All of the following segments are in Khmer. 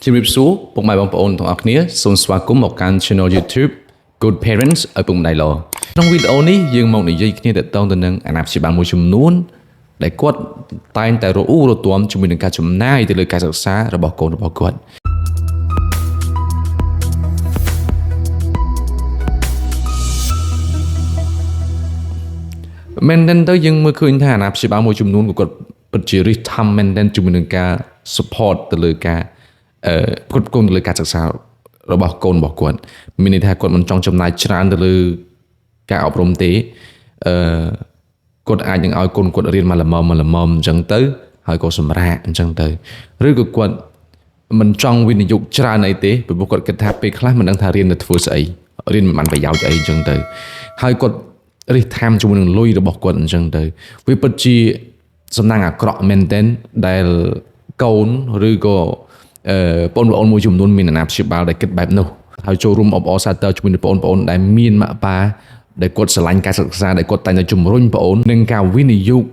ជំរាបសួរពុកម៉ែបងប្អូនទាំងអស់គ្នាសូមស្វាគមន៍មកកាន់ Channel YouTube Good Parents ឲ្យពុកម្ដាយល្អក្នុងវីដេអូនេះយើងមកនិយាយគ្នាទាក់ទងទៅនឹងអាណាព្យាបាលមួយចំនួនដែលគាត់តែងតែរអ៊ូរទាំជាមួយនឹងការចំណាយទៅលើការសិក្សារបស់កូនរបស់គាត់មែនទៅយើងមើលឃើញថាអាណាព្យាបាលមួយចំនួនគាត់ពិតជារិះថំមែនជាមួយនឹងការ support ទៅលើការគ្រប់គ្រងទៅលើការសិក្សារបស់កូនរបស់គាត់មានន័យថាគាត់មិនចង់ចំណាយច្រើនទៅលើការអប់រំទេគាត់អាចនឹងឲ្យកូនគាត់រៀនមកល្មមអញ្ចឹងទៅហើយក៏សម្រាកអញ្ចឹងទៅឬក៏គាត់មិនចង់វិនិយោគច្រើនអីទេព្រោះគាត់គិតថាពេលខ្លះមិនដឹងថារៀនទៅធ្វើស្អីរៀនមិនបានប្រយោជន៍អីអញ្ចឹងទៅហើយគាត់រិះថែមជាមួយនឹងលុយរបស់គាត់អញ្ចឹងទៅវាពិតជាសំណាងអាក្រក់មែនទែនដែលកូនឬក៏បងប្អូនមួយចំនួនមានអាណាព្យាបាលដែលគិតបែបនោះហើយចូលរួមអបអរសាទរជាមួយនឹងបងប្អូនដែលមានម៉ាក់ប៉ាដែលគាត់ស្រឡាញ់ការសិក្សាដែលគាត់តែងតែជំរុញបងប្អូននិងការវិនិយោគ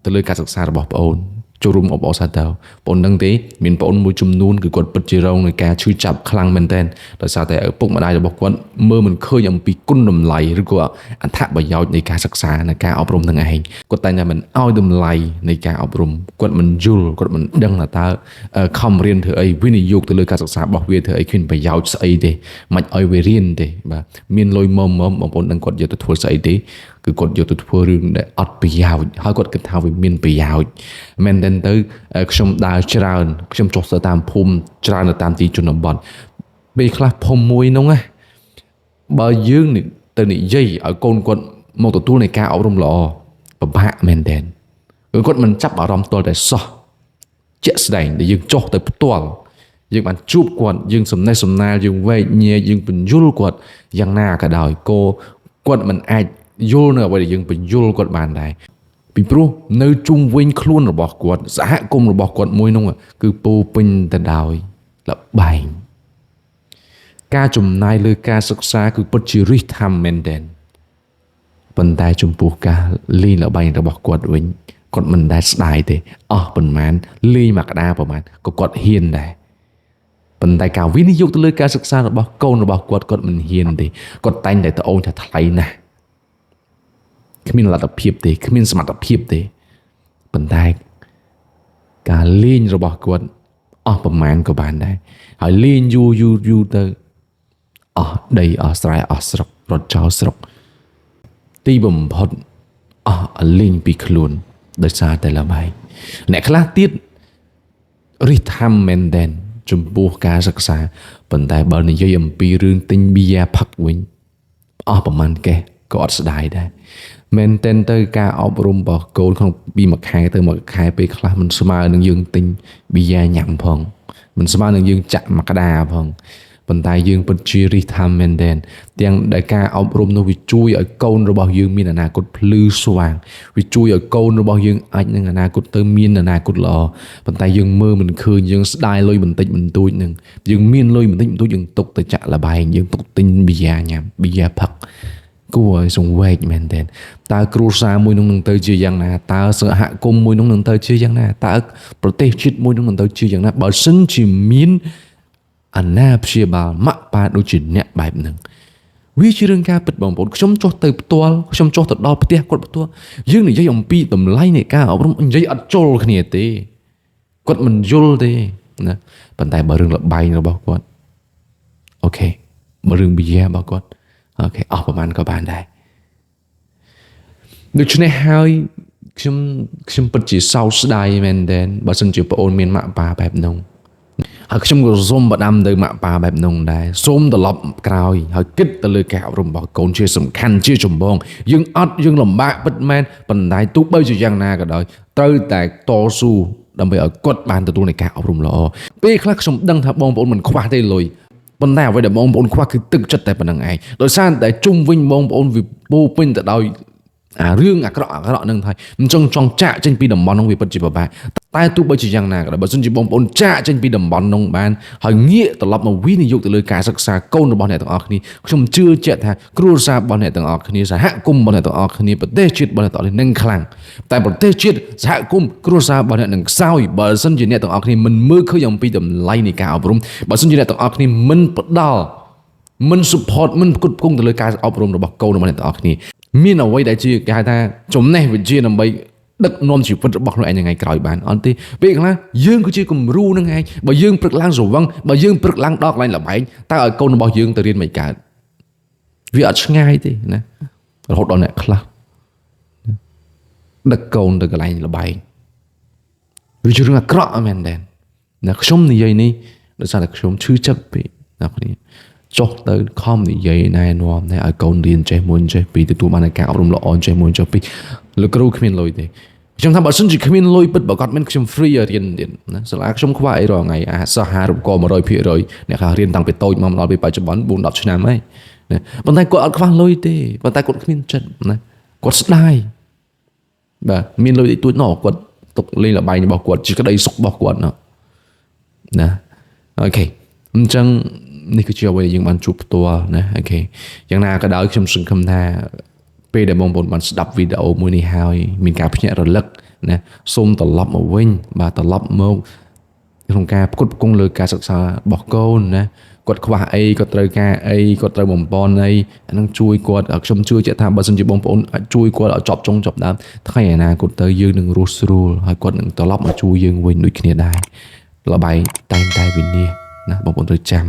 ទៅលើការសិក្សារបស់បងប្អូនចូលរួមអបអរសាទរបងប្អូនដឹងទេមានបងប្អូនមួយចំនួនគឺគាត់ពិតជារងនឹងការឈឺចាប់ខ្លាំងមែនទែនដោយសារតែឪពុកម្ដាយរបស់គាត់មើលមិនឃើញអំពីគុណតម្លៃឬក៏អត្ថប្រយោជន៍នៃការសិក្សានៃការអប់រំទាំងឯងគាត់តែងតែមិនឲ្យតម្លៃនៃការអប់រំគាត់មិនយល់គាត់មិនដឹងថាតើខំរៀនធ្វើអីវិនិយោគទៅលើការសិក្សារបស់វាធ្វើអីគ្មានប្រយោជន៍ស្អីទេមិនឲ្យវារៀនទេបាទមានលុយមុំបងប្អូនដឹងគាត់យកទៅធ្វើស្អីទេគឺគាត់យកទៅធ្វើរឿងដែលអត់ប្រយោជន៍ហើយគាត់គិតថាវាមានប្រយោជន៍មែនទេទៅខ្ញុំដើរច្រើនខ្ញុំចុះទៅតាមភូមិច្រើននៅតាមទីជនបទពេលខ្លះភូមិមួយនោះណាបើយើងទៅនិយាយឲ្យកូនគាត់មកទទួលនៃការអប់រំល្អពិបាកមែនទេគឺគាត់មិនចាប់អារម្មណ៍ទាល់តែសោះជាក់ស្ដែងដែលយើងចុះទៅផ្ទាល់យើងបានជួបគាត់យើងសំណេះសំណាលយើងវែកញែកយើងបញ្យល់គាត់យ៉ាងណាក៏ដោយគាត់មិនអាចយល់នៅអ្វីដែលយើងបញ្យល់គាត់បានដែរពីព្រោះនៅជុំវិញខ្លួនរបស់គាត់សហគមន៍របស់គាត់មួយនោះគឺពោពេញទៅដោយលបែងការចំណាយលើការសិក្សាគឺពិតជារិះថែមមែនទែនប៉ុន្តែចំពោះការលេងលបែងរបស់គាត់វិញគាត់មិនដែលស្ដាយទេអស់ប៉ុន្មានលេងមកក្តារប៉ុន្មានក៏គាត់ហ៊ានដែរប៉ុន្តែការវិនិយោគទៅលើការសិក្សារបស់កូនរបស់គាត់មិនហ៊ានទេគាត់តែងតែត្អូញថាថ្លៃណាស់គ្មានលទ្ធភាពទេគ្មានសមត្ថភាពទេប៉ុន្តែការលេងរបស់គាត់អស់ប្រមាណក៏បានដែរហើយលេងយូរទៅអស់ដីអស់ស្រែអស់ស្រុករត់ចោលស្រុកទីបំផុតអស់លេងពីខ្លួនដោយសារតែល្បែងអ្នកខ្លះទៀតរិះថែមមែនទែនចំពោះការសិក្សាប៉ុន្តែបើនិយាយអំពីរឿងទិញប៊ីយ៉ាផឹកវិញអស់ប្រមាណកេះក៏អត់ស្ដាយដែរមែនទែនទៅការអប់រំរបស់កូនក្នុងពីមួយខែទៅមួយខែពេលខ្លះមិនស្មើនឹងយើងទិញប៊ីយ៉ាញ៉ាំផងមិនស្មើនឹងយើងចាក់មកក្តារផងប៉ុន្តែយើងពិតជារិះថែមមែនទែនទាំងដែលការអប់រំនោះវាជួយឲ្យកូនរបស់យើងមានអនាគតភ្លឺស្វាងវាជួយឲ្យកូនរបស់យើងអាចនឹងអនាគតទៅមានអនាគតល្អប៉ុន្តែយើងមើលមិនឃើញយើងស្ដាយលុយបន្តិចបន្តួចនឹងយើងមានលុយបន្តិចបន្តួចយើងទុកទៅចាក់លបែងយើងទុកទិញប៊ីយ៉ាញ៉ាំប៊ីយ៉ាផឹកគួរឲ្យសង្វេគមែនទែនតើគ្រួសារមួយនោះនឹងទៅជាយ៉ាងណាតើសហគមន៍មួយនោះនឹងទៅជាយ៉ាងណាតើប្រទេសជាតិមួយនោះនឹងទៅជាយ៉ាងណាបើសិនជាមានអាណាព្យាបាលម៉ាក់ប៉ាដូចជាអ្នកបែបហ្នឹងវាជារឿងការពិតបងប្អូនខ្ញុំចុះទៅផ្ទាល់ខ្ញុំចុះទៅដល់ផ្ទះគាត់ផ្ទាល់យើងនិយាយអំពីតម្លៃនៃការអប់រំនិយាយអត់ជល់គ្នាទេគាត់មិនយល់ទេណាប៉ុន្តែបើរឿងលបែងរបស់គាត់អូខេបើរឿងប៊ីយ៉ារបស់គាត់អូខេអស់ប្រហែលក៏បានដែរដូច្នេះហើយខ្ញុំពិតជាសោកស្ដាយមែនទែនបើសិនជាប្អូនមានម៉ាក់ប៉ាបែបនោះហើយខ្ញុំក៏សូមបដាំទៅម៉ាក់ប៉ាបែបនោះដែរសូមត្រឡប់ក្រោយហើយគិតទៅលើការអប់រំរបស់កូនជាសំខាន់ជាចម្បងយើងលំបាកពិតមែនប៉ុន្តែទោះបីជាយ៉ាងណាក៏ដោយត្រូវតែតស៊ូដើម្បីឲ្យគាត់បានទទួលនៃការអប់រំល្អពេលខ្លះខ្ញុំដឹងថាបងប្អូនមិនខ្វះទេលុយប៉ុន្តែអ្វីដែលបងប្អូនខ្វះគឺទឹកចិត្តតែប៉ុណ្្នឹងឯងដោយសារតែជុំវិញបងប្អូនវាពោពេញទៅដោយរឿងអាក្រក់ហ្នឹងហើយអញ្ចឹងចង់ចាក់ចេញពីតំបន់ហ្នឹងវាពិតជាពិបាក តែទោះបីជាយ៉ាងណាក៏ដោយបើសិនជាបងប្អូនចាក់ចេញពីតំបន់នោះបានហើយងាកត្រឡប់មកវិនិយោគទៅលើការសិក្សាកូនរបស់អ្នកទាំងអស់គ្នាខ្ញុំជឿជាក់ថាគ្រួសាររបស់អ្នកទាំងអស់គ្នាសហគមន៍របស់អ្នកទាំងអស់គ្នាប្រទេសជាតិរបស់អ្នកទាំងអស់គ្នានឹងខ្លាំងតែប្រទេសជាតិសហគមន៍គ្រួសាររបស់អ្នកនឹងខ្សោយបើសិនជាអ្នកទាំងអស់គ្នាមិនមើលឃើញអំពីតម្លៃនៃការអប់រំបើសិនជាអ្នកទាំងអស់គ្នាមិនផ្ដល់មិន support មិនផ្គត់ផ្គង់ទៅលើការអប់រំរបស់កូនរបស់អ្នកទាំងអស់គ្នាមានអ្វីដែលជាគេហៅថាចំណេះវិជ្ជាដើម្បីដឹកនាំជីវិតរបស់ខ្លួនឯងថ្ងៃក្រោយបានអត់ទេពេលខ្លះយើងគឺជាគំរូនឹងឯងបើយើងព្រឹកឡើងស្រវឹងបើយើងព្រឹកឡើងដល់កន្លែងល្បែងតើឲ្យកូនរបស់យើងទៅរៀនមិនកើតវាអត់ឆ្ងាយទេណារហូតដល់អ្នកខ្លះដឹកកូនទៅកន្លែងល្បែងវាជារឿងអាក្រក់មែនទេណាខ្ញុំនិយាយនេះដោយសារតែខ្ញុំឈឺចិត្តពេកណាគ្នាចុះទៅខំនិយាយណែនាំតែឲ្យកូនរៀនចេះមួយចេះពីរទទួលបានការអប់រំល្អចេះមួយចេះពីរលោកគ្រូគ្មានលុយទេខ្ញុំថាបើសិនជាគ្មានលុយពិតបើគាត់មានខ្ញុំ free ឲ្យរៀនទៀតណាសាលាខ្ញុំខ្វះអីរាល់ថ្ងៃអាសាហារូបករណ៍ 100% អ្នកខ្លះរៀនតាំងពីតូចមកដល់ពេលបច្ចុប្បន្ន 4-10 ឆ្នាំហើយណាប៉ុន្តែគាត់អត់ខ្វះលុយទេប៉ុន្តែគាត់គ្មានចិត្តណាគាត់ស្ដាយបាទមានលុយតិចតួចណោះគាត់ទុកលេងល្បែងរបស់គាត់ជាក្តីសុខរបស់គាត់ណាអូខេអញ្ចឹងនេះគឺជាអ្វីដែលយើងបានជួបផ្ទាល់ណាអូខេយ៉ាងណាក៏ដោយខ្ញុំសង្ឃឹមថាពេលដែលបងប្អូនបានស្ដាប់វីដេអូមួយនេះហើយមានការភ្ញាក់រលឹកណាសូមត្រឡប់មកវិញបាទត្រឡប់មកក្នុងការផ្គត់ផ្គង់លើការសិក្សារបស់កូនណាគាត់ខ្វះអីគាត់ត្រូវការអីគាត់ត្រូវបំពន់អីអានឹងជួយគាត់ខ្ញុំជឿជាក់ថាបើសិនជាបងប្អូនអាចជួយគាត់ឲ្យចប់ចុងចប់ដើមថ្ងៃអនាគតទៅយើងនឹងរស់ស្រួលហើយគាត់នឹងត្រឡប់មកជួយយើងវិញដូចគ្នាដែរល្បែងតែងតែវិនិច្ឆ័យណាបងប្អូនត្រូវចាំ